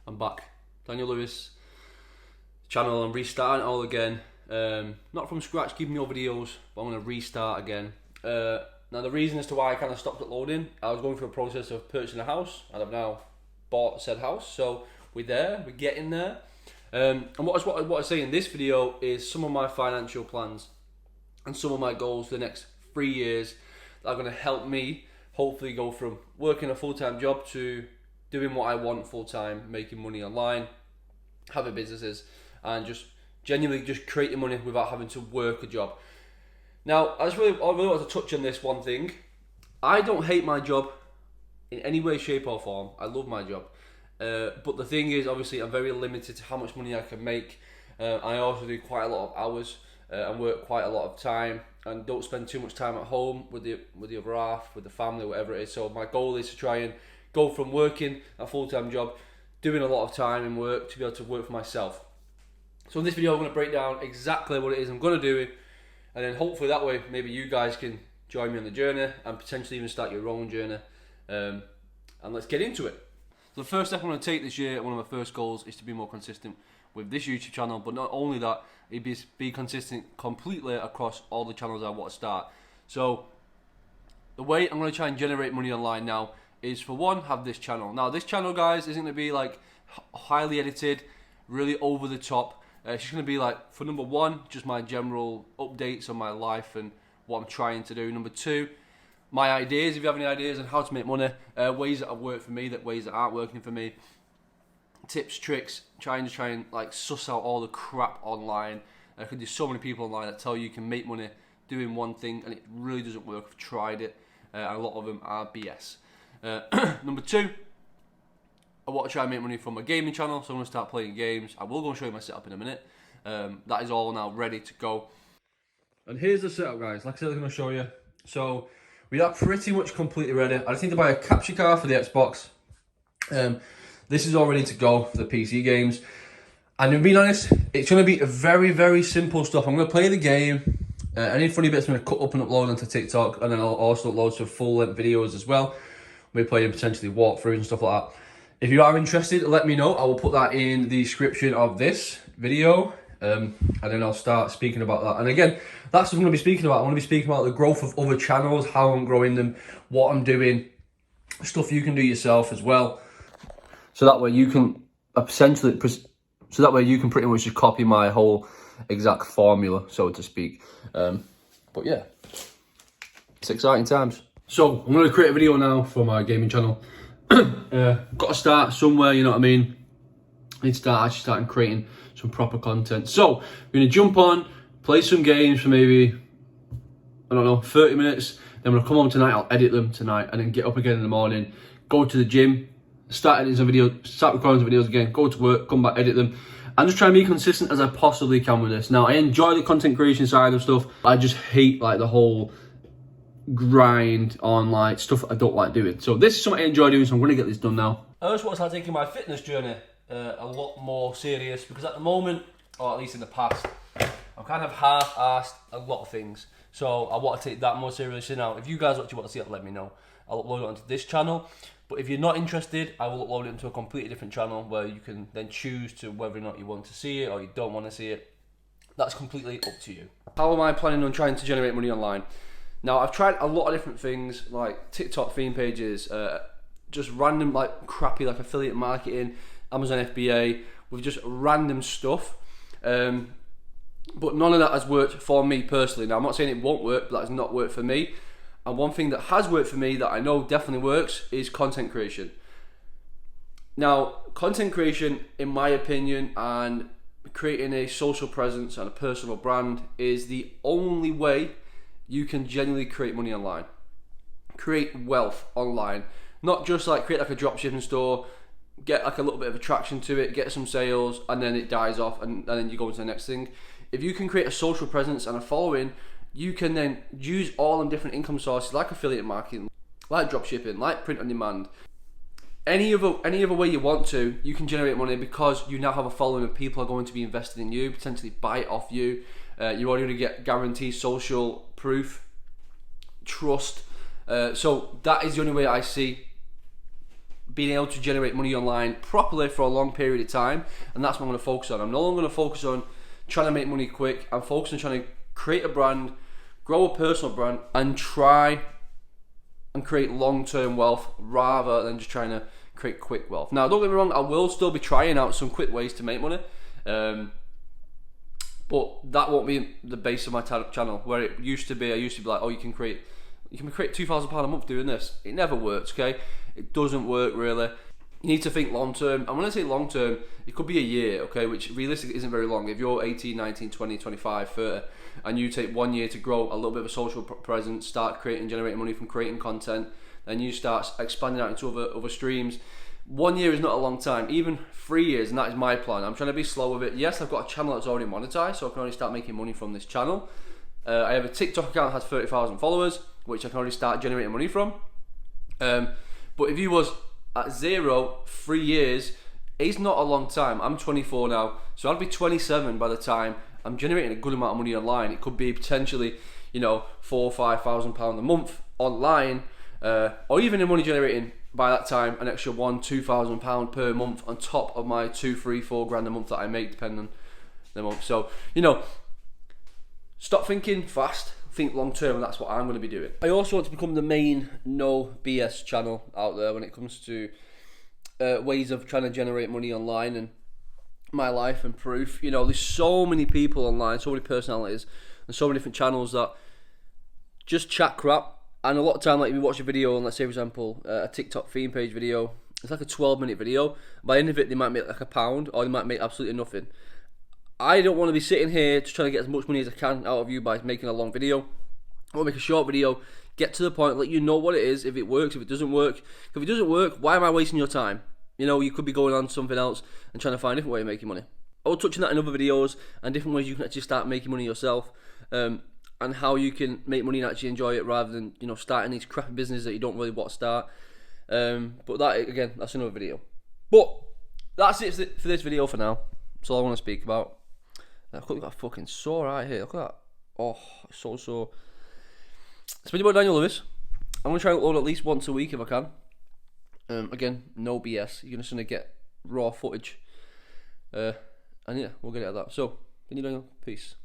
I'm back. Daniel Lewis channel. I'm restarting it all again. Not from scratch, keeping your videos, but I'm going to restart again. Now the reason as to why I kind of stopped uploading, I was going through a process of purchasing a house, and I've now bought said house. So we're there, we're getting there. And what I say in this video is some of my financial plans and some of my goals for the next 3 years that are going to help me hopefully go from working a full-time job to doing what I want full-time, making money online, having businesses, and just genuinely just creating money without having to work a job. Now, I really want to touch on this one thing. I don't hate my job in any way, shape or form. I love my job. But the thing is, obviously, I'm very limited to how much money I can make. I also do quite a lot of hours and work quite a lot of time, and don't spend too much time at home with the other half, with the family, whatever it is. So my goal is to try and go from working a full-time job, doing a lot of time in work, to be able to work for myself. So in this video, I'm going to break down exactly what it is I'm going to do, and then hopefully that way, maybe you guys can join me on the journey and potentially even start your own journey. And let's get into it. So the first step I'm going to take this year, one of my first goals, is to be more consistent with this YouTube channel. But not only that, be consistent completely across all the channels I want to start. So the way I'm going to try and generate money online now is, for one, have this channel. Now this channel, guys, isn't going to be like highly edited, really over the top. It's just going to be like, for number one, just my general updates on my life and what I'm trying to do. Number two, my ideas, if you have any ideas on how to make money, ways that have worked for me, ways that aren't working for me, tips, tricks, trying to like suss out all the crap online. Because there's so many people online that tell you can make money doing one thing, and it really doesn't work. I've tried it, and a lot of them are BS. Number two, I want to try and make money from my gaming channel, so I'm going to start playing games. I will go and show you my setup in a minute. That is all now ready to go. And here's the setup, guys. Like I said, I'm going to show you. So we are pretty much completely ready. I just need to buy a capture card for the Xbox. This is all ready to go for the PC games. And to be honest, it's going to be a very, very simple stuff. I'm going to play the game. Any funny bits I'm going to cut up and upload onto TikTok, and then I'll also upload some full-length videos as well. We're playing potentially walkthroughs and stuff like that. If you are interested, let me know. I will put that in the description of this video, and then I'll start speaking about that. And again, that's what I'm going to be speaking about. I want to be speaking about the growth of other channels, how I'm growing them, what I'm doing, stuff you can do yourself as well. So that way you can pretty much just copy my whole exact formula, so to speak. But yeah, it's exciting times. So I'm going to create a video now for my gaming channel. Got to start somewhere, you know what I mean? I need to start actually starting creating some proper content. So we're going to jump on, play some games for maybe, I don't know, 30 minutes. Then when I come home tonight, I'll edit them tonight, and then get up again in the morning, go to the gym, start recording some videos again, go to work, come back, edit them, and just try and be consistent as I possibly can with this. Now, I enjoy the content creation side of stuff. I just hate like the whole grind on like stuff I don't like doing. So this is something I enjoy doing, so I'm going to get this done now. I just want to start taking my fitness journey a lot more serious, because at the moment, or at least in the past, I've kind of half-assed a lot of things. So I want to take that more seriously now. If you guys actually want to see it, let me know. I'll upload it onto this channel. But if you're not interested, I will upload it into a completely different channel where you can then choose to whether or not you want to see it or you don't want to see it. That's completely up to you. How am I planning on trying to generate money online? Now, I've tried a lot of different things, like TikTok theme pages, just random like crappy like affiliate marketing, Amazon FBA, with just random stuff. But none of that has worked for me personally. Now, I'm not saying it won't work, but that has not worked for me. And one thing that has worked for me that I know definitely works is content creation. Now, content creation, in my opinion, and creating a social presence and a personal brand is the only way you can genuinely create money online. Create wealth online. Not just like create like a dropshipping store, get like a little bit of attraction to it, get some sales, and then it dies off, and then you go into the next thing. If you can create a social presence and a following, you can then use all them different income sources like affiliate marketing, like dropshipping, like print on demand. Any other way you want to, you can generate money because you now have a following of people are going to be invested in you, potentially buy it off you. You're only going to get guaranteed social proof, trust. So that is the only way I see being able to generate money online properly for a long period of time, and that's what I'm going to focus on. I'm no longer going to focus on trying to make money quick. I'm focused on trying to create a brand, grow a personal brand, and try and create long-term wealth rather than just trying to create quick wealth. Now, don't get me wrong, I will still be trying out some quick ways to make money, but that won't be the base of my channel. Where it used to be, I used to be like, oh, you can create £2,000 a month doing this. It never works, okay? It doesn't work really. You need to think long term. And when I say long term, it could be a year, okay, which realistically isn't very long. If you're 18, 19, 20, 25, 30, and you take 1 year to grow a little bit of a social presence, start generating money from creating content, then you start expanding out into other streams. 1 year is not a long time, even 3 years, and that is my plan. I'm trying to be slow with it. Yes, I've got a channel that's already monetized, so I can already start making money from this channel. I have a TikTok account that has 30,000 followers, which I can already start generating money from. But if you was at 0, 3 years, it's not a long time. I'm 24 now, so I'd be 27 by the time I'm generating a good amount of money online. It could be potentially, $4,000 or £5,000 a month online, or even in money generating by that time an extra £1,000-2,000 per month on top of my 2, 3, 4 grand a month that I make, depending on the month. So stop thinking fast, think long term, and that's what I'm going to be doing. I also want to become the main no BS channel out there when it comes to ways of trying to generate money online and my life and proof. There's so many people online, so many personalities, and so many different channels that just chat crap. And a lot of time, like if you watch a video on, let's say for example, a TikTok theme page video, it's like a 12-minute video. By the end of it, they might make like £1, or they might make absolutely nothing. I don't want to be sitting here just trying to get as much money as I can out of you by making a long video. I want to make a short video, get to the point, let you know what it is, if it works, if it doesn't work. If it doesn't work, why am I wasting your time? You could be going on to something else and trying to find a different way of making money. I will touch on that in other videos and different ways you can actually start making money yourself, and how you can make money and actually enjoy it rather than starting these crappy businesses that you don't really want to start. But that, again, that's another video. But that's it for this video for now. That's all I want to speak about. Look at that fucking sore right here. Look at that. Oh, it's so sore. It's been your boy Daniel Lewis. I'm going to try and upload at least once a week if I can. Again, no BS. You're just going to get raw footage. And yeah, we'll get it at that. So, been your Daniel. Peace.